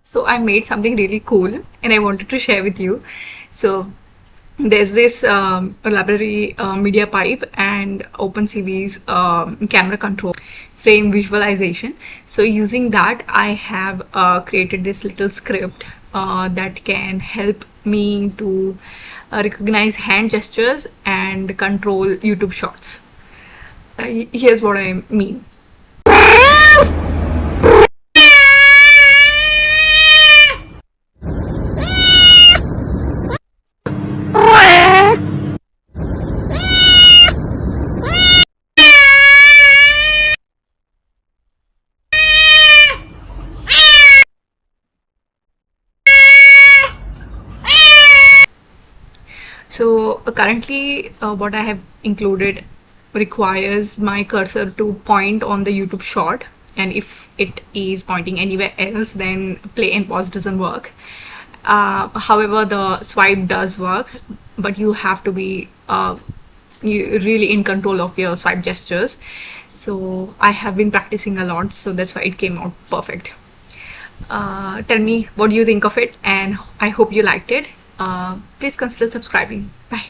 So I made something really cool and I wanted to share with you. So there's this library, MediaPipe, and OpenCV's camera control frame visualization. So using that, I have created this little script that can help me to recognize hand gestures and control YouTube Shorts. Here's what I mean. So currently what I have included requires my cursor to point on the YouTube short, and if it is pointing anywhere else, then play and pause doesn't work. However, the swipe does work, but you have to be really in control of your swipe gestures. So I have been practicing a lot, so that's why it came out perfect. Tell me what do you think of it, and I hope you liked it. Please consider subscribing. Bye.